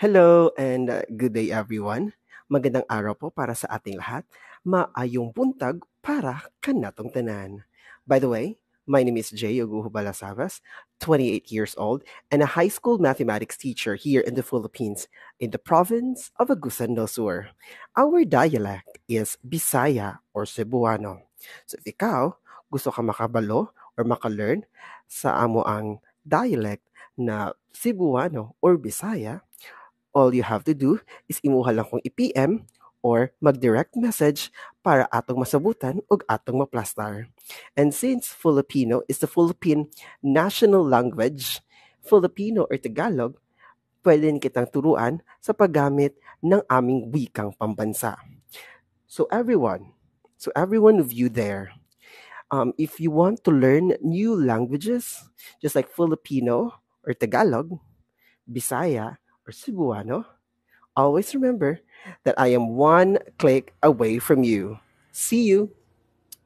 Hello and good day everyone. Magandang araw po para sa ating lahat. Maayong buntag para kanatong tanan. By the way, my name is Jay Oguhubala Savas, 28 years old and a high school mathematics teacher here in the Philippines in the province of Agusan del Sur. Our dialect is Bisaya or Cebuano. So if ikaw gusto ka makabalo or makalearn sa amo ang dialect na Cebuano or Bisaya, all you have to do is imuha lang kung i-PM or mag-direct message para atong masabutan ug atong maplastar. And since Filipino is the Philippine national language, Filipino or Tagalog, pwede kitang turuan sa paggamit ng aming wikang pambansa. So everyone of you there, if you want to learn new languages, just like Filipino or Tagalog, Bisaya or Cebuano, always remember that I am one click away from you. See you.